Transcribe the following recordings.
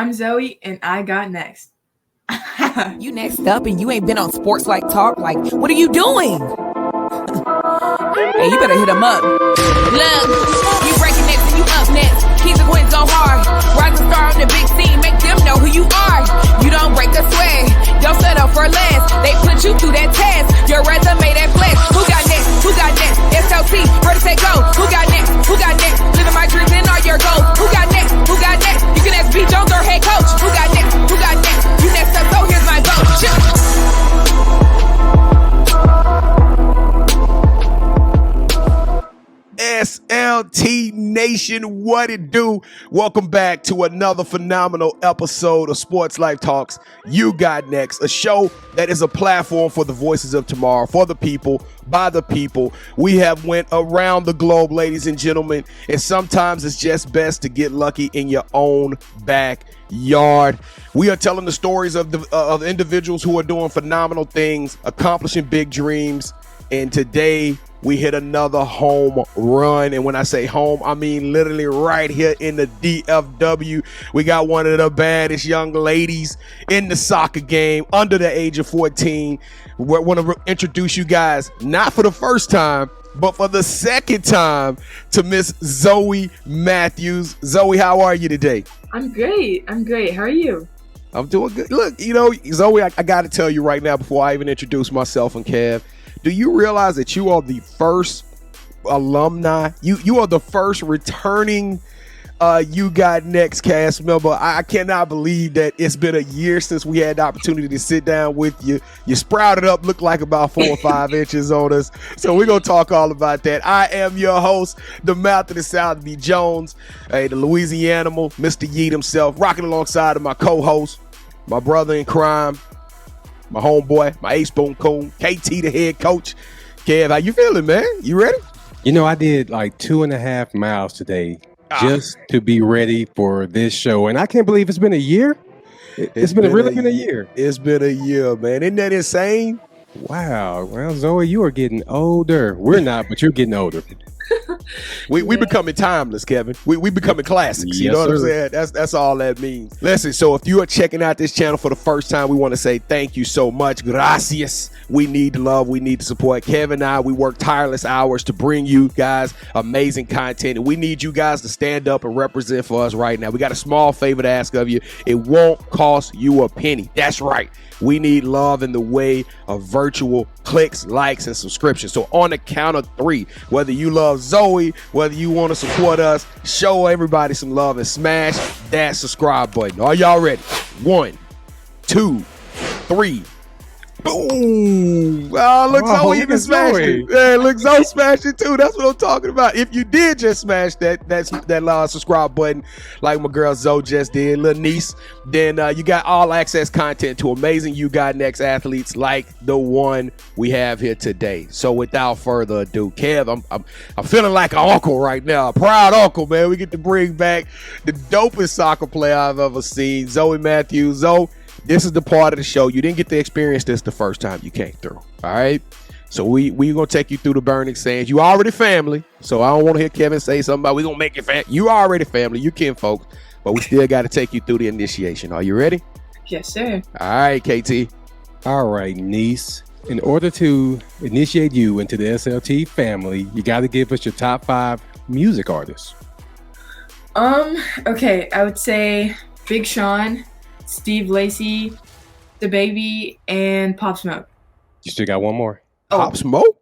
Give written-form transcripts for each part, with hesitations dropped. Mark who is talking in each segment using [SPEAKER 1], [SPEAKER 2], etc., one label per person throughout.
[SPEAKER 1] I'm Zoe, and I got next.
[SPEAKER 2] You next up, and you ain't been on SportsLifeTalk. Like, what are you doing? Hey, you better hit him up. Look, you breaking next and you up next. Keep the wins go hard. Rise and star on the big scene. Make them know who you are. You don't break a sweat. Don't settle for less. They put you through that test. Your resume that flex. Who got next? Who got next? SLT, ready, set, go. Who got next? Who got next? Living my dreams and all your goals. Who got next? Who got next? You can ask B. Jones or head coach. Who got next? Who got next? You next up, so here's my vote.
[SPEAKER 3] SLT Nation, what it do? Welcome back to another phenomenal episode of Sports Life Talks. You got next, a show that is a platform for the voices of tomorrow, for the people, by the people. We have went around the globe, ladies and gentlemen, and sometimes it's just best to get lucky in your own backyard. We are telling the stories of individuals who are doing phenomenal things, accomplishing big dreams, and today we hit another home run. And when I say home, I mean literally right here in the DFW. We got one of the baddest young ladies in the soccer game under the age of 14. We want to introduce you guys, not for the first time, but for the second time, to Miss Zoe Matthews. Zoe, how are you today?
[SPEAKER 1] I'm great. How are you?
[SPEAKER 3] I'm doing good. Look, you know, Zoe, I got to tell you right now before I even introduce myself and Kev, do you realize that you are the first alumni? You are the first returning You Got Next cast member. I cannot believe that it's been a year since we had the opportunity to sit down with you. You sprouted up, looked like about 4 or 5 inches on us. So we're going to talk all about that. I am your host, the mouth of the South, B. Jones, the Louisiana animal, Mr. Yeet himself, rocking alongside of my co-host, my brother in crime, my homeboy, my 𝐦𝐨𝐬 𝐭, KT, the head coach. Kev, how you feeling, man? You ready?
[SPEAKER 4] You know, I did like 2.5 miles today just to be ready for this show. And I can't believe it's been a year. It's really been a year.
[SPEAKER 3] It's been a year, man. Isn't that insane?
[SPEAKER 4] Wow. Well, Zoe, you are getting older. We're not, but you're getting older.
[SPEAKER 3] We becoming timeless, Kevin. We becoming classics. You
[SPEAKER 4] Yes,
[SPEAKER 3] know what
[SPEAKER 4] sir.
[SPEAKER 3] I'm saying? That's all that means. Listen, so if you are checking out this channel for the first time, we want to say thank you so much. Gracias. We need the love. We need the support. Kevin and I, we work tireless hours to bring you guys amazing content. And we need you guys to stand up and represent for us right now. We got a small favor to ask of you. It won't cost you a penny. That's right. We need love in the way of virtual clicks, likes, and subscriptions. So on the count of 3, whether you love Zoe, whether you want to support us, show everybody some love and smash that subscribe button. Are y'all ready? 1, 2, 3. Boom! Oh, look, Zoe even smashed it. Yeah, look, Zoe smashed it too. That's what I'm talking about. If you did just smash that subscribe button, like my girl Zoe just did, little niece, then you got all access content to amazing You Got Next athletes like the one we have here today. So without further ado, Kev, I'm feeling like an uncle right now, a proud uncle, man. We get to bring back the dopest soccer player I've ever seen, Zoe Matthews. Zoe, this is the part of the show. You didn't get to experience this the first time you came through. All right. So we going to take you through the burning sands. You already family. So I don't want to hear Kevin say something about we going to make you family. You already family. You kin folks. But we still got to take you through the initiation. Are you ready?
[SPEAKER 1] Yes, sir.
[SPEAKER 3] All right, KT.
[SPEAKER 4] All right, niece. In order to initiate you into the SLT family, you got to give us your top 5 music artists.
[SPEAKER 1] Okay. I would say Big Sean, Steve Lacy, The Baby, and Pop Smoke.
[SPEAKER 4] You still got one more.
[SPEAKER 3] Pop Smoke?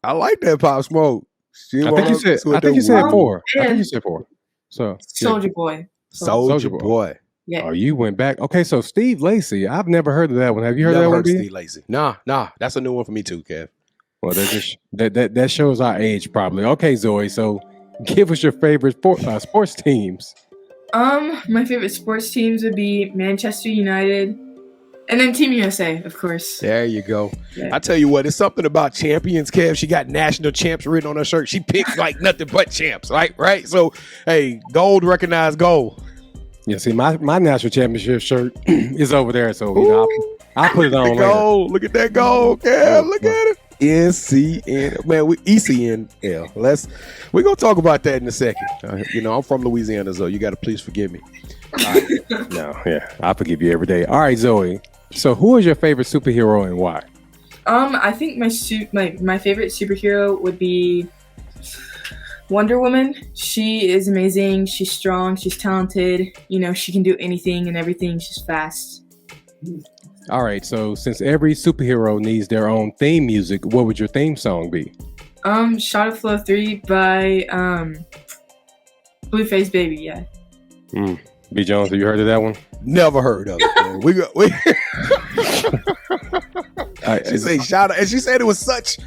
[SPEAKER 3] I like that Pop Smoke.
[SPEAKER 4] I think you said 4. I think you said 4. So
[SPEAKER 1] Soldier Boy.
[SPEAKER 3] Soldier Boy.
[SPEAKER 1] Yeah.
[SPEAKER 4] Oh, you went back. Okay, so Steve Lacy. I've never heard of that one. Have you heard
[SPEAKER 3] Never
[SPEAKER 4] that one?
[SPEAKER 3] heard Steve Lacy. Nah. That's a new one for me too, Kev.
[SPEAKER 4] Well, that shows our age probably. Okay, Zoe. So give us your favorite sports teams.
[SPEAKER 1] My favorite sports teams would be Manchester United, and then Team USA, of course.
[SPEAKER 3] There you go.
[SPEAKER 1] Yeah.
[SPEAKER 3] I tell you what, it's something about champions, Kev. She got national champs written on her shirt. She picks like nothing but champs, right? So, hey, gold recognized gold.
[SPEAKER 4] Yeah, see, my national championship shirt is over there, so you know, I'll put it on later.
[SPEAKER 3] Gold. Look at that gold, Kev. Look at it. NCN, man, ECNL. We're gonna talk about that in a second. I'm from Louisiana, so you gotta please forgive me.
[SPEAKER 4] No, yeah, I forgive you every day. All right, Zoe. So, who is your favorite superhero and why?
[SPEAKER 1] I think my favorite superhero would be Wonder Woman. She is amazing. She's strong. She's talented. You know, she can do anything and everything. She's fast.
[SPEAKER 4] All right, so since every superhero needs their own theme music, what would your theme song be?
[SPEAKER 1] Shot of Flow 3 by Blueface Baby, yeah.
[SPEAKER 4] B. Jones, have you heard of that one?
[SPEAKER 3] Never heard of it, man. She said shout out, and she said it was such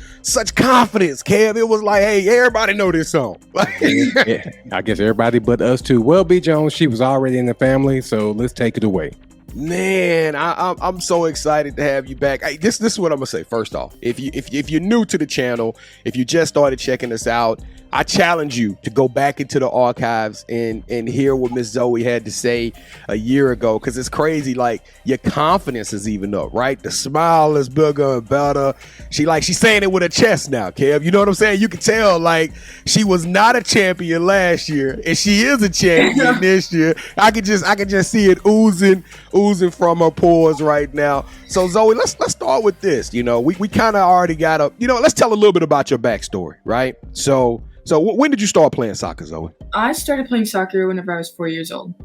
[SPEAKER 3] confidence, Kev. It was like, hey, everybody know this song.
[SPEAKER 4] Yeah, I guess everybody but us too. Well, B. Jones, she was already in the family, so let's take it away.
[SPEAKER 3] Man, I'm so excited to have you back. This is what I'm gonna say. First off, if you're new to the channel, if you just started checking us out, I challenge you to go back into the archives and hear what Miss Zoe had to say a year ago, because it's crazy. Like, your confidence is even up, right? The smile is bigger and better. She's saying it with her chest now, Kev. You know what I'm saying? You can tell, like, she was not a champion last year, and she is a champion this year. I can just see it oozing from her pores right now. So Zoe, let's start with this. You know, we kind of already got let's tell a little bit about your backstory, right? So when did you start playing soccer, Zoe?
[SPEAKER 1] I started playing soccer whenever I was 4 years old.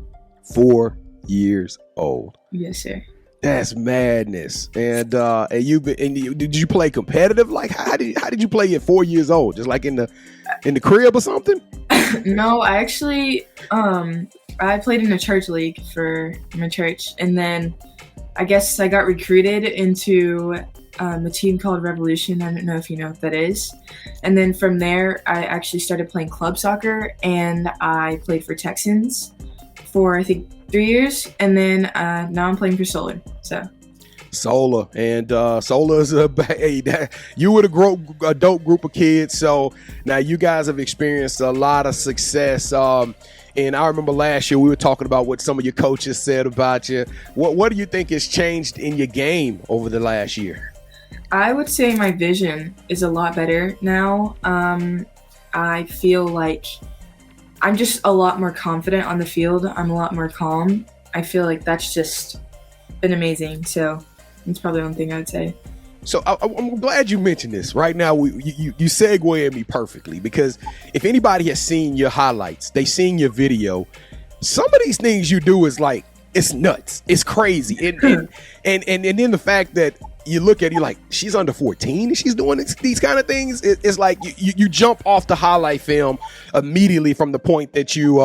[SPEAKER 3] 4 years old.
[SPEAKER 1] Yes, sir.
[SPEAKER 3] That's madness. And did you play competitive? Like, how did you play at 4 years old? Just like in the crib or something?
[SPEAKER 1] No, I actually I played in a church league for my church, and then I guess I got recruited into a team called Revolution. I don't know if you know what that is. And then from there, I actually started playing club soccer, and I played for Texans for, I think, 3 years. And then now I'm playing for Solar. Solar.
[SPEAKER 3] And Solar is you were a dope group of kids. So now you guys have experienced a lot of success. And I remember last year we were talking about what some of your coaches said about you. What do you think has changed in your game over the last year?
[SPEAKER 1] I would say my vision is a lot better now. I feel like I'm just a lot more confident on the field. I'm a lot more calm. I feel like that's just been amazing. So that's probably one thing I would say.
[SPEAKER 3] So I'm glad you mentioned this. Right now, you segue me perfectly, because if anybody has seen your highlights, they seen your video. Some of these things you do is like, it's nuts. It's crazy. And then the fact that you look at it, you're like, she's under 14 and she's doing these kind of things. It's like you jump off the highlight film immediately from the point that you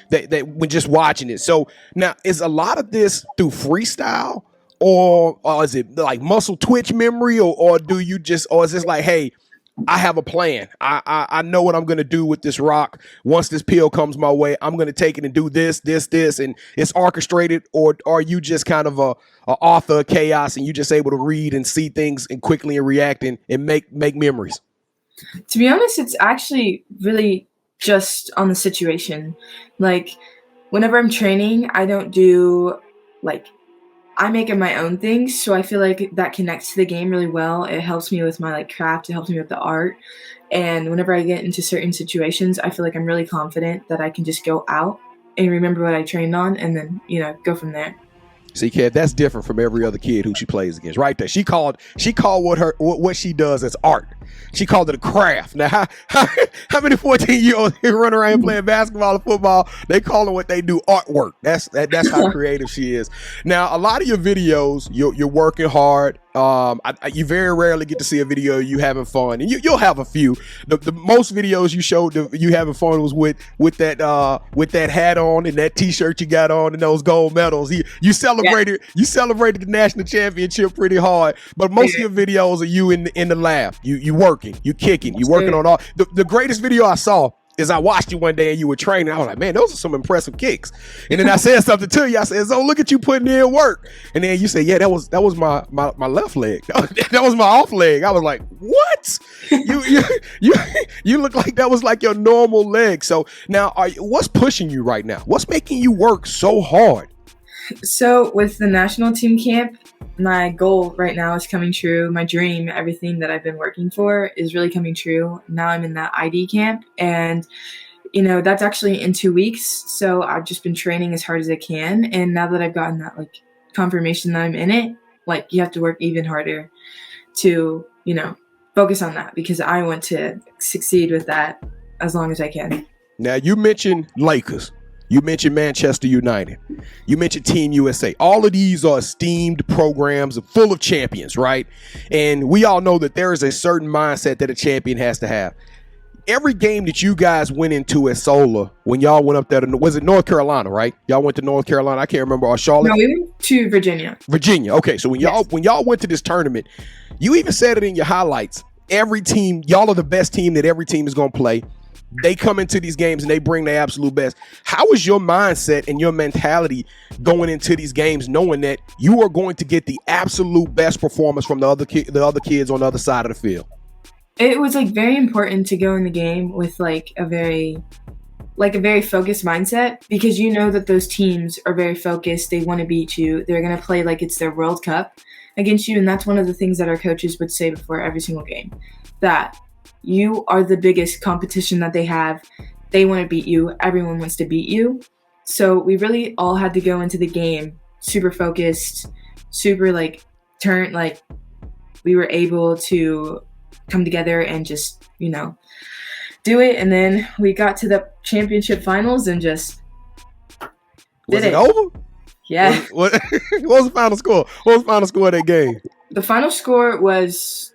[SPEAKER 3] that when just watching it. So now, is a lot of this through freestyle, or is it like muscle twitch memory, or is this like, hey, I have a plan. I know what I'm going to do with this rock. Once this pill comes my way, I'm going to take it and do this, and it's orchestrated? Or are you just kind of a author of chaos, and you just able to read and see things and quickly and react and make memories?
[SPEAKER 1] To be honest, it's actually really just on the situation. Like, whenever I'm training, I don't do, like, I make it my own things, so I feel like that connects to the game really well. It helps me with my, like, craft. It helps me with the art. And whenever I get into certain situations, I feel like I'm really confident that I can just go out and remember what I trained on, and then, go from there.
[SPEAKER 3] See, Kev, that's different from every other kid who she plays against. Right there, she called what she does as art. She called it a craft. Now, how many 14-year-olds run around playing basketball and football? They call it what they do, artwork. That's how creative she is. Now, a lot of your videos, you're working hard. You very rarely get to see a video of you having fun, and you'll have a few. The most videos you showed you having fun was with that hat on and that T-shirt you got on and those gold medals. You celebrated the national championship pretty hard, but most of your videos are you in the lab. You working, you kicking, you working on all. The greatest video I saw is I watched you one day and you were training. I was like, man, those are some impressive kicks. And then I said something to you. I said, so look at you putting in work. And then you said, yeah, that was my left leg. That was my off leg. I was like, what? You look like that was like your normal leg. So now, what's pushing you right now? What's making you work so hard?
[SPEAKER 1] So with the national team camp, my goal right now is coming true. My dream, everything that I've been working for, is really coming true. Now I'm in that ID camp, and that's actually in 2 weeks. So I've just been training as hard as I can. And now that I've gotten that like confirmation that I'm in it, like you have to work even harder to, focus on that because I want to succeed with that as long as I can.
[SPEAKER 3] Now you mentioned Lakers. You mentioned Manchester United. You mentioned Team USA. All of these are esteemed programs full of champions, right? And we all know that there is a certain mindset that a champion has to have. Every game that you guys went into at Solar, when y'all went up there to, was it North Carolina, right? Y'all went to North Carolina. I can't remember. Or Charlotte?
[SPEAKER 1] No, we went to Virginia.
[SPEAKER 3] Virginia. Okay, so when y'all went to this tournament, you even said it in your highlights. Every team, y'all are the best team that every team is going to play. They come into these games and they bring their absolute best. How is your mindset and your mentality going into these games, knowing that you are going to get the absolute best performance from the other kids on the other side of the field?
[SPEAKER 1] It was like very important to go in the game with like a very focused mindset, because you know that those teams are very focused. They want to beat you. They're going to play like it's their World Cup against you. And that's one of the things that our coaches would say before every single game, that you are the biggest competition that they have. They want to beat you. Everyone wants to beat you. So we really all had to go into the game super focused, super we were able to come together and just, do it. And then we got to the championship finals and just
[SPEAKER 3] Was it over?
[SPEAKER 1] Yeah.
[SPEAKER 3] What was the final score? What was the final score of that game?
[SPEAKER 1] The final score was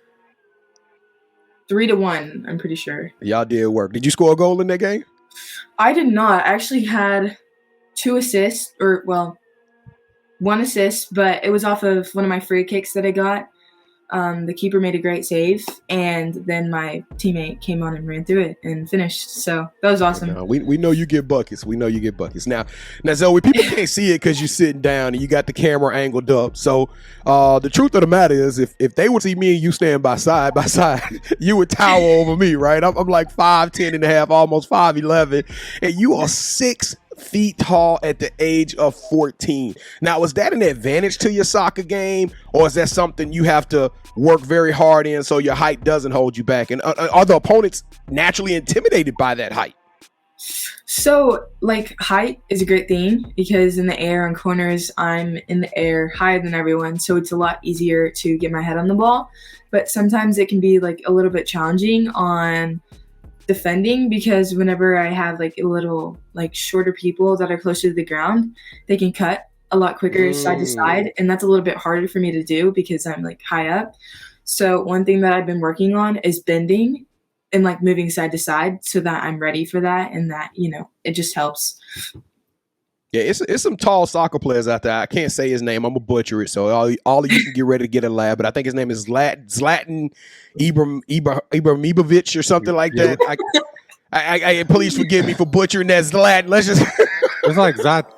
[SPEAKER 1] 3-1, I'm pretty sure.
[SPEAKER 3] Y'all did work. Did you score a goal in that game?
[SPEAKER 1] I did not. I actually had 2 assists, one assist, but it was off of one of my free kicks that I got. The keeper made a great save, and then my teammate came on and ran through it and finished. So that was awesome.
[SPEAKER 3] No, we know you get buckets. We know you get buckets. Now Zoe, people can't see it because you're sitting down and you got the camera angled up. So the truth of the matter is, if they would see me and you stand side by side, you would tower over me, right? I'm like 5'10" and a half, almost 5'11", and you are 6 feet tall at the age of 14. Now, was that an advantage to your soccer game, or is that something you have to work very hard in so your height doesn't hold you back? And are the opponents naturally intimidated by that height?
[SPEAKER 1] So, height is a great thing because in the air on corners, I'm in the air higher than everyone, so it's a lot easier to get my head on the ball. But sometimes it can be a little bit challenging on defending, because whenever I have a little shorter people that are closer to the ground, they can cut a lot quicker side to side, and that's a little bit harder for me to do because I'm high up. So one thing that I've been working on is bending and moving side to side so that I'm ready for that, and that it just helps.
[SPEAKER 3] Yeah, it's some tall soccer players out there. I can't say his name. I'm gonna butcher it, so all of you can get ready to get a laugh. But I think his name is Zlatan Ibrahimovic or something like that. I please forgive me for butchering that. Zlatan. Let's just.
[SPEAKER 4] It's like Zat.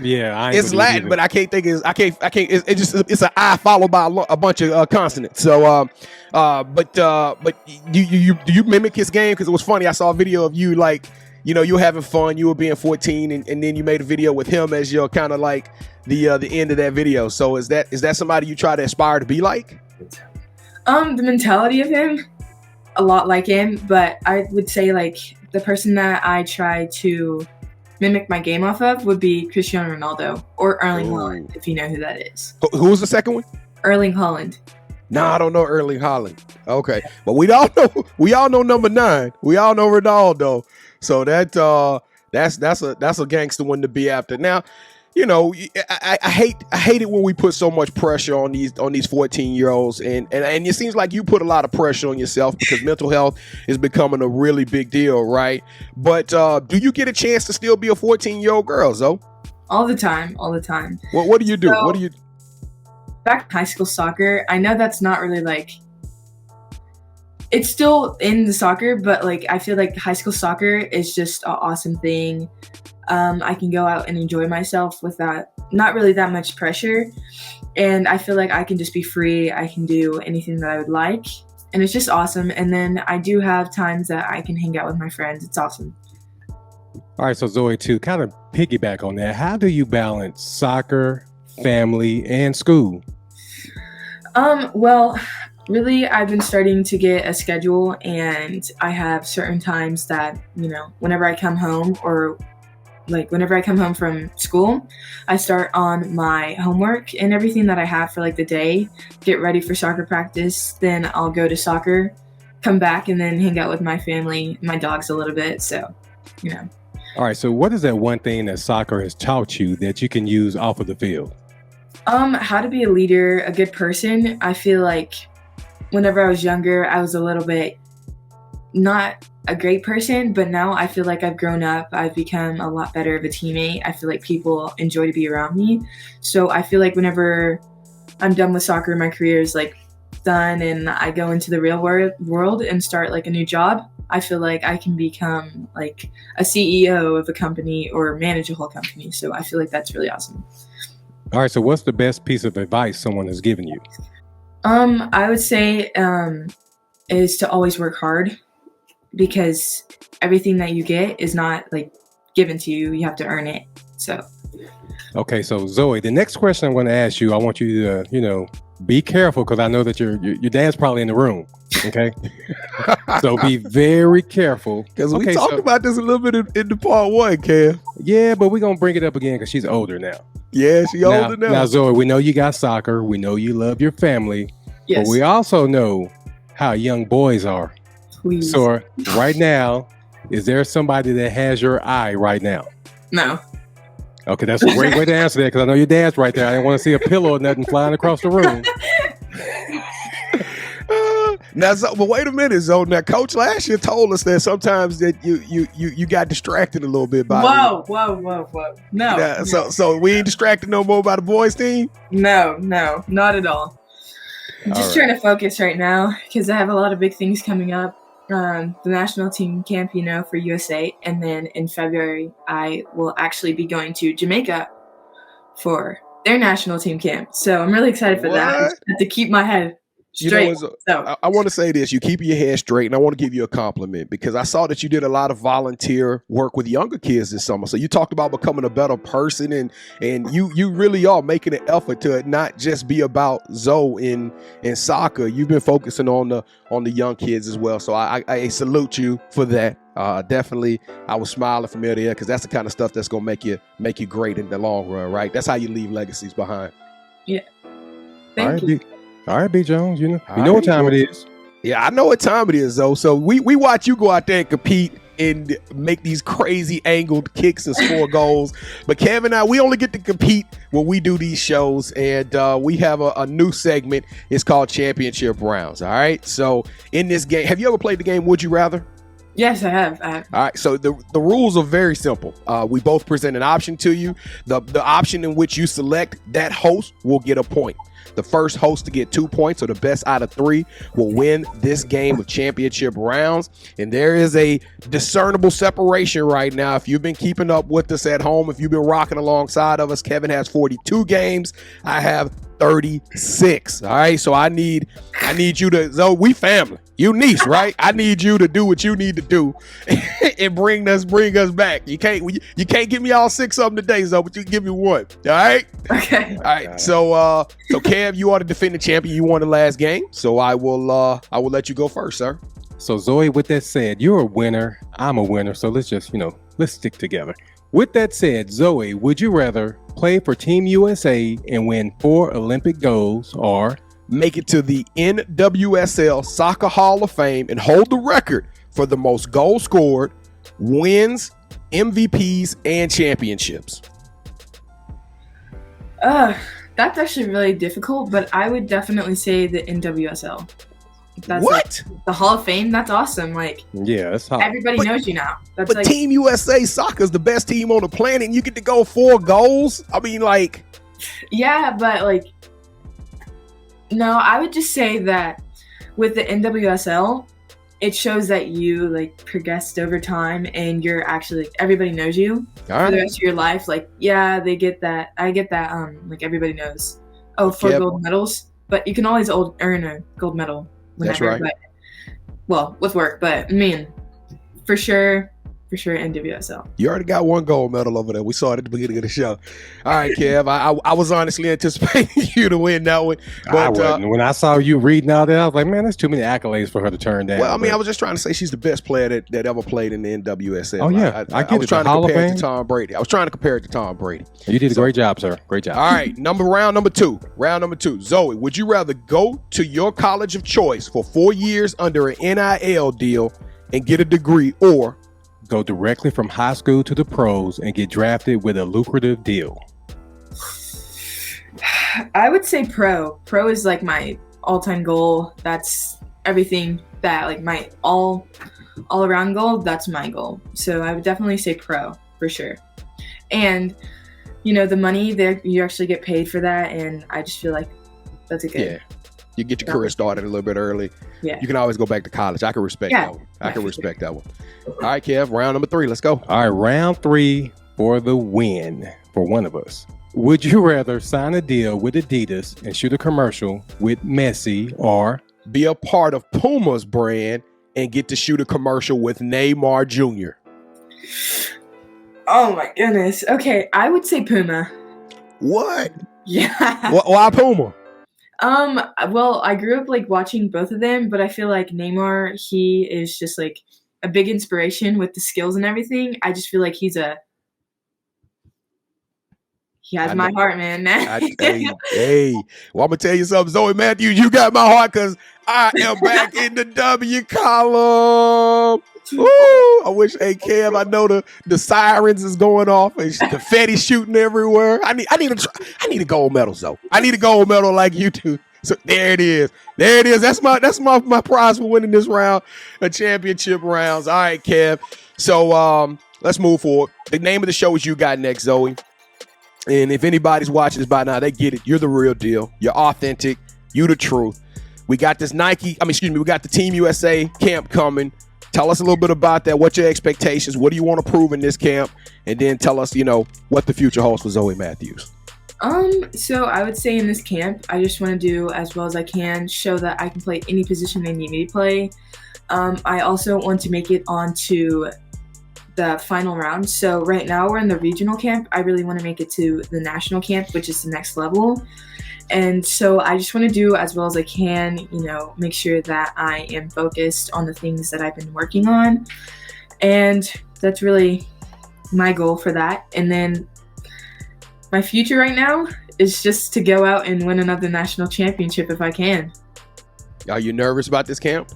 [SPEAKER 4] Yeah,
[SPEAKER 3] it's Latin, but I can't think. I can't. It's an I followed by a bunch of consonants. So, but do you mimic his game? Because it was funny. I saw a video of you you were having fun, you were being 14, and then you made a video with him as your kind of the end of that video. So is that somebody you try to aspire to be like?
[SPEAKER 1] The mentality of him, a lot like him, but I would say the person that I try to mimic my game off of would be Cristiano Ronaldo or Erling Haaland, if you know who that is.
[SPEAKER 3] Who was the second one? Erling
[SPEAKER 1] Haaland.
[SPEAKER 3] No, I don't know Erling Haaland. Okay, but we all know number 9. We all know Ronaldo. So that's a gangster one to be after. Now, I hate it when we put so much pressure on these 14-year-olds, and it seems like you put a lot of pressure on yourself because mental health is becoming a really big deal, right? But do you get a chance to still be a 14-year-old girl, Zoe?
[SPEAKER 1] All the time.
[SPEAKER 3] What do you do?
[SPEAKER 1] So, back to high school soccer, I know that's not really it's still in the soccer, but I feel high school soccer is just an awesome thing. I can go out and enjoy myself without not really that much pressure, and I feel I can just be free. I can do anything that I would like, and it's just awesome. And then I do have times that I can hang out with my friends. It's awesome.
[SPEAKER 4] All right, so Zoe, to kind of piggyback on that, how do you balance soccer, family, and school?
[SPEAKER 1] Well, Really, I've been starting to get a schedule, and I have certain times that, whenever I come home, or like whenever I come home from school, I start on my homework and everything that I have for like the day, get ready for soccer practice, then I'll go to soccer, come back, and then hang out with my family, my dogs a little bit. So,
[SPEAKER 4] All right. So what is that one thing that soccer has taught you that you can use off of the field?
[SPEAKER 1] How to be a leader, a good person. I feel like whenever I was younger, I was a little bit not a great person, but now I feel like I've grown up. I've become a lot better of a teammate. I feel like people enjoy to be around me. So I feel like whenever I'm done with soccer, my career is like done, and I go into the real world and start like a new job, I feel like I can become like a CEO of a company or manage a whole company. So I feel like that's really awesome.
[SPEAKER 4] All right. So what's the best piece of advice someone has given you?
[SPEAKER 1] I would say is to always work hard, because everything that you get is not like given to you. You have to earn it. So.
[SPEAKER 4] Okay. So Zoe, the next question I'm going to ask you, I want you to, be careful, because I know that your dad's probably in the room. Okay. So be very careful.
[SPEAKER 3] Because we talked about this a little bit in the part one, Cam.
[SPEAKER 4] Yeah, but we're going to bring it up again because she's older now.
[SPEAKER 3] Yeah, she's older now.
[SPEAKER 4] Now, Zoe, we know you got soccer. We know you love your family.
[SPEAKER 1] Yes.
[SPEAKER 4] But we also know how young boys are.
[SPEAKER 1] Please.
[SPEAKER 4] So right now, is there somebody that has your eye right now?
[SPEAKER 1] No.
[SPEAKER 4] Okay, that's a great way to answer that, because I know your dad's right there. I didn't want to see a pillow or nothing flying across the room.
[SPEAKER 3] Now, but wait a minute, Zoe. Now, Coach last year told us that sometimes that you got distracted a little bit by.
[SPEAKER 1] Whoa. No.
[SPEAKER 3] Yeah, so we ain't distracted no more by the boys team?
[SPEAKER 1] No, not at all. I'm just trying to focus right now, because I have a lot of big things coming up. The national team camp, for USA, and then in February I will actually be going to Jamaica for their national team camp. So I'm really excited for that. I just have to keep my head straight.
[SPEAKER 3] I want to say this: you keep your head straight, and I want to give you a compliment, because I saw that you did a lot of volunteer work with younger kids this summer. So you talked about becoming a better person, and you really are making an effort to not just be about Zoe in soccer. You've been focusing on the young kids as well. So I salute you for that. Definitely, I was smiling from ear to ear, because that's the kind of stuff that's gonna make you great in the long run, right? That's how you leave legacies behind.
[SPEAKER 1] Yeah. Thank you.
[SPEAKER 4] All right, B. Jones, you know what time it is.
[SPEAKER 3] Yeah, I know what time it is, though. So we watch you go out there and compete and make these crazy angled kicks and score goals. But Kevin and I, we only get to compete when we do these shows, and we have a new segment. It's called Championship Rounds. All right. So in this game, have you ever played the game Would You Rather?
[SPEAKER 1] Yes, I have.
[SPEAKER 3] All right. So the rules are very simple. We both present an option to you. The option in which you select, that host will get a point. The first host to get 2 points, or the best out of 3, will win this game of championship rounds. And there is a discernible separation right now. If you've been keeping up with us at home, if you've been rocking alongside of us, Kevin has 42 games. I have 36. All right. So I need you to, Zoe, we family. You niece, right? I need you to do what you need to do and bring us back. You can't give me all 6 of them today, Zoe, but you can give me 1. All right.
[SPEAKER 1] Okay.
[SPEAKER 3] All right. So Kev, you are the defending champion. You won the last game. So I will let you go first, sir.
[SPEAKER 4] So Zoe, with that said, you're a winner. I'm a winner. So let's just, let's stick together. With that said, Zoe, would you rather play for Team USA and win 4 Olympic golds, or
[SPEAKER 3] make it to the NWSL Soccer Hall of Fame and hold the record for the most goals scored, wins, MVPs, and championships?
[SPEAKER 1] That's actually really difficult, but I would definitely say the NWSL. That's
[SPEAKER 3] what?
[SPEAKER 1] Like, the Hall of Fame? That's awesome. Like,
[SPEAKER 4] yeah, that's hot.
[SPEAKER 1] Everybody knows you now. That's
[SPEAKER 3] but Team USA Soccer is the best team on the planet, and you get to go 4 goals? I mean, like...
[SPEAKER 1] Yeah, but, like... No, I would just say that with the NWSL, it shows that you, like, progressed over time, and you're actually, like, everybody knows you for the rest of your life. Like, yeah, they get that. I get that, like, everybody knows. Oh, 4 gold medals. But you can always earn a gold medal. Whenever,
[SPEAKER 3] that's right.
[SPEAKER 1] But, well, with work, but I mean, for sure, for sure NWSL.
[SPEAKER 3] You already got one gold medal over there. We saw it at the beginning of the show. All right, Kev. I was honestly anticipating you to win that one. But
[SPEAKER 4] when I saw you reading all that, I was like, man, there's too many accolades for her to turn down.
[SPEAKER 3] Well, I mean, I was just trying to say she's the best player that ever played in the NWSL.
[SPEAKER 4] Oh, yeah.
[SPEAKER 3] I was trying to compare it to Tom Brady. I was trying to compare it to Tom Brady.
[SPEAKER 4] You did a great job, sir. Great job.
[SPEAKER 3] All right, round number two. Zoe, would you rather go to your college of choice for 4 years under an NIL deal and get a degree, or
[SPEAKER 4] go directly from high school to the pros and get drafted with a lucrative deal?
[SPEAKER 1] I would say pro. Pro is like my all-time goal. That's everything that like my all-around goal. That's my goal. So I would definitely say pro for sure. And the money there, you actually get paid for that, and I just feel like that's a good.
[SPEAKER 3] Yeah. You get your career started a little bit early.
[SPEAKER 1] Yeah.
[SPEAKER 3] You can always go back to college. I can respect that one. I can respect that one. All right, Kev, round number 3. Let's go.
[SPEAKER 4] All right, round 3 for the win for one of us. Would you rather sign a deal with Adidas and shoot a commercial with Messi, or
[SPEAKER 3] be a part of Puma's brand and get to shoot a commercial with Neymar Jr.?
[SPEAKER 1] Oh my goodness. Okay, I would say Puma.
[SPEAKER 3] What?
[SPEAKER 1] Yeah.
[SPEAKER 3] Why Puma?
[SPEAKER 1] Well, I grew up like watching both of them, but I feel like Neymar, he is just like a big inspiration with the skills and everything. I just feel like he has my heart, man.
[SPEAKER 3] Hey, well, I'm gonna tell you something, Zoe Matthews, you got my heart because I am back in the W column. Woo! I wish, hey Kev, I know the sirens is going off and confetti shooting everywhere. I need a gold medal, Zoe. I need a gold medal like you do. So there it is. That's my prize for winning this round, a championship rounds. All right, Kev. So let's move forward. The name of the show is You Got Next, Zoe. And if anybody's watching this by now, they get it. You're the real deal. You're authentic. You the truth. We got this we got the Team USA camp coming. Tell us a little bit about that. What's your expectations? What do you want to prove in this camp? And then tell us, what the future holds for Zoe Matthews.
[SPEAKER 1] So I would say in this camp, I just want to do as well as I can, show that I can play any position they need me to play. I also want to make it onto the final round. So right now we're in the regional camp. I really want to make it to the national camp, which is the next level. And so I just want to do as well as I can, make sure that I am focused on the things that I've been working on. And that's really my goal for that. And then my future right now is just to go out and win another national championship if I can.
[SPEAKER 3] Are you nervous about this camp?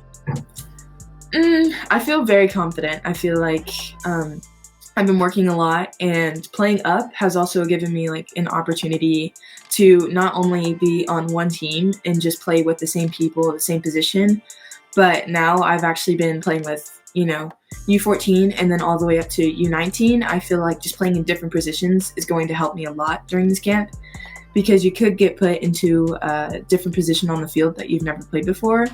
[SPEAKER 1] I feel very confident. I feel like I've been working a lot, and playing up has also given me like an opportunity to not only be on one team and just play with the same people, the same position, but now I've actually been playing with, U14 and then all the way up to U19. I feel like just playing in different positions is going to help me a lot during this camp, because you could get put into a different position on the field that you've never played before.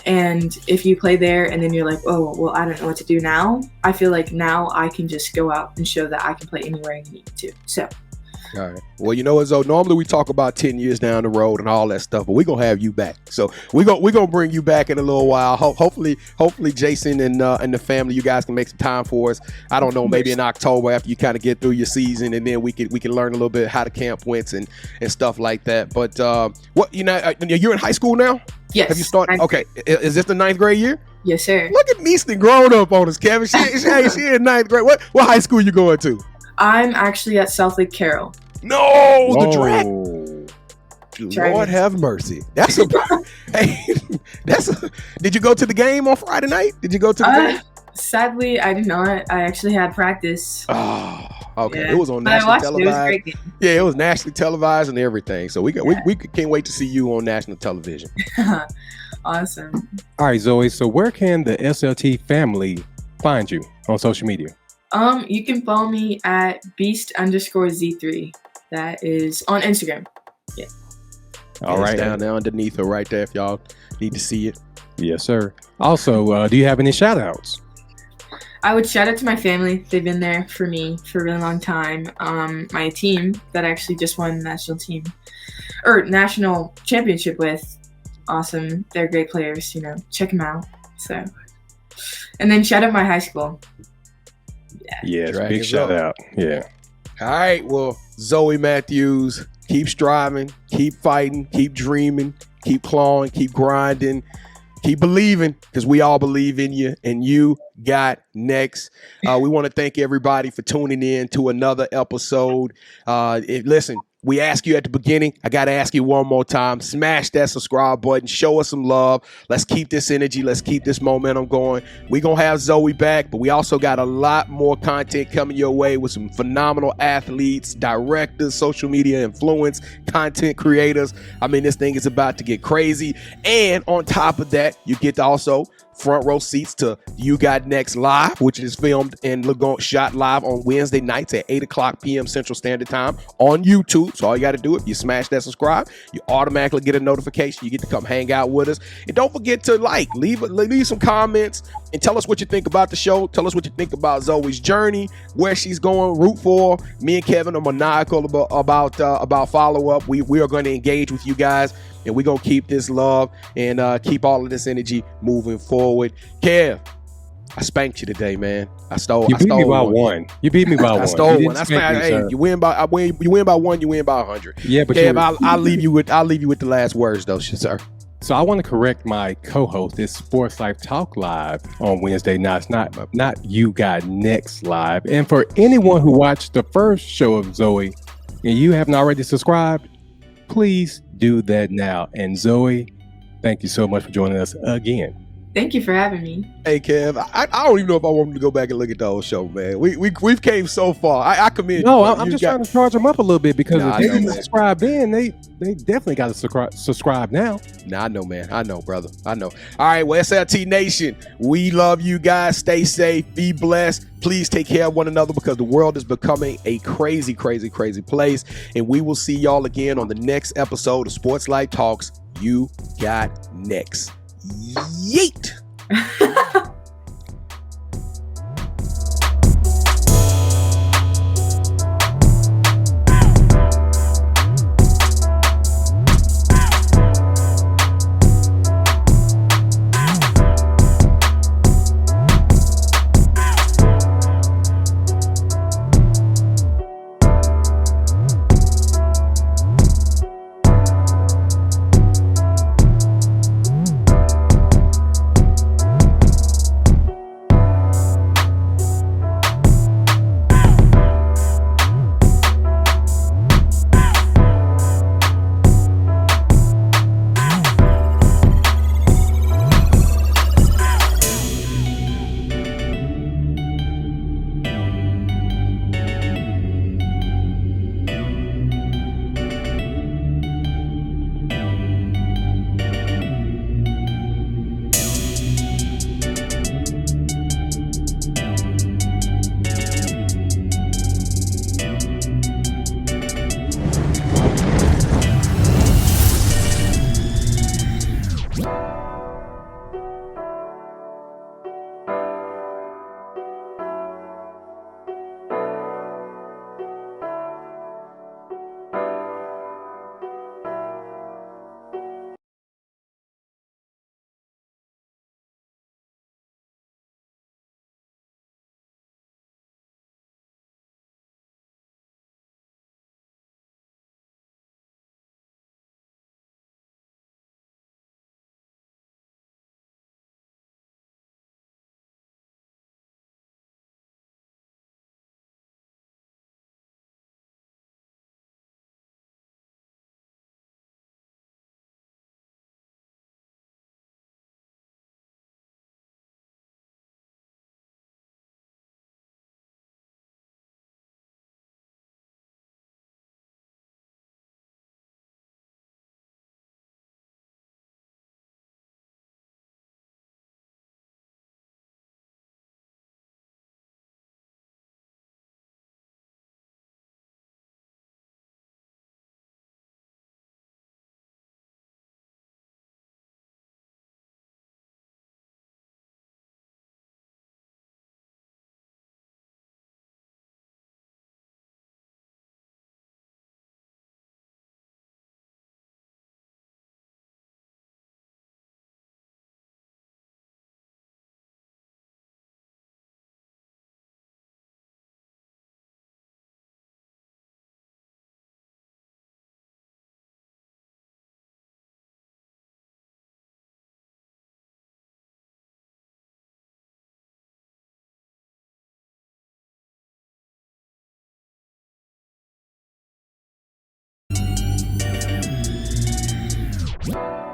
[SPEAKER 1] And if you play there and then you're like, oh, well, I don't know what to do now, I feel like now I can just go out and show that I can play anywhere I need to. So.
[SPEAKER 3] All right. Well, you know what, Zoe? Normally we talk about 10 years down the road and all that stuff, but we're going to have you back. So we're gonna bring you back in a little while. Hopefully Jason and the family, you guys can make some time for us. I don't know, maybe in October after you kind of get through your season, and then we can learn a little bit how the camp went and stuff like that. But you're in high school now?
[SPEAKER 1] Yes.
[SPEAKER 3] Have you started? Okay. Is this the 9th grade year?
[SPEAKER 1] Yes, sir.
[SPEAKER 3] Look at Neaston growing up on us, Kevin. She in 9th grade. What high school you going to?
[SPEAKER 1] I'm actually at South Lake Carroll.
[SPEAKER 3] No, whoa. The Dragon. Lord have mercy. Did you go to the game on Friday night? Did you go to the game?
[SPEAKER 1] Sadly, I did not. I actually had practice.
[SPEAKER 3] Oh, okay. Yeah. It was on
[SPEAKER 1] but
[SPEAKER 3] national televised.
[SPEAKER 1] It was a great game.
[SPEAKER 3] Yeah, it was nationally televised and everything. So we can't wait to see you on national television.
[SPEAKER 1] Awesome.
[SPEAKER 4] All right, Zoe. So where can the SLT family find you on social media?
[SPEAKER 1] You can follow me at beast_Z3. That is on Instagram. Yeah.
[SPEAKER 3] All right. Down there underneath her right there if y'all need to see it.
[SPEAKER 4] Yes, sir. Also, do you have any shout outs?
[SPEAKER 1] I would shout out to my family. They've been there for me for a really long time. My team that I actually just won national championship with. Awesome. They're great players, check them out. So, and then shout out my high school.
[SPEAKER 4] Yes,
[SPEAKER 3] Drag
[SPEAKER 4] big
[SPEAKER 3] us
[SPEAKER 4] shout
[SPEAKER 3] up.
[SPEAKER 4] out. Yeah.
[SPEAKER 3] All right, well, Zoe Matthews, keep striving, keep fighting, keep dreaming, keep clawing, keep grinding, keep believing, because we all believe in you, and you got next. We want to thank everybody for tuning in to another episode. Listen, we asked you at the beginning. I got to ask you one more time. Smash that subscribe button. Show us some love. Let's keep this energy. Let's keep this momentum going. We're going to have Zoe back, but we also got a lot more content coming your way with some phenomenal athletes, directors, social media influence, content creators. I mean, this thing is about to get crazy. And on top of that, you get to also front row seats to You Got Next Live, which is filmed and shot live on Wednesday nights at 8:00 p.m. Central Standard Time on YouTube. So all you got to do, if you smash that subscribe, you automatically get a notification. You get to come hang out with us. And don't forget to leave some comments and tell us what you think about the show. Tell us what you think about Zoe's journey, where she's going, root for. Me and Kevin are maniacal about follow-up. We are going to engage with you guys, and we're going to keep this love and keep all of this energy moving forward. Kev, I spanked you today, man.
[SPEAKER 4] You beat me by one. You beat me by one.
[SPEAKER 3] I stole one.
[SPEAKER 4] Hey,
[SPEAKER 3] you win by one. You win by 100.
[SPEAKER 4] Yeah, but
[SPEAKER 3] Kev, I'll leave you with the last words, though, sir.
[SPEAKER 4] So I want to correct my co-host. It's Sports Life Talk Live on Wednesday nights, not You Got Next Live. And for anyone who watched the first show of Zoe and you haven't already subscribed, please do that now. And Zoe, thank you so much for joining us again.
[SPEAKER 1] Thank you for having me.
[SPEAKER 3] Hey, Kev, I don't even know if I want to go back and look at the whole show, man. We've came so far. I commend you.
[SPEAKER 4] No, I'm just trying to charge them up a little bit, because if they didn't
[SPEAKER 3] man.
[SPEAKER 4] subscribe then, they definitely got to subscribe now.
[SPEAKER 3] Nah, I know, man. I know, brother. I know. All right, well, SLT Nation, we love you guys. Stay safe. Be blessed. Please take care of one another, because the world is becoming a crazy, crazy, crazy place. And we will see y'all again on the next episode of Sports Life Talks. You Got Next. Yeet. Peace.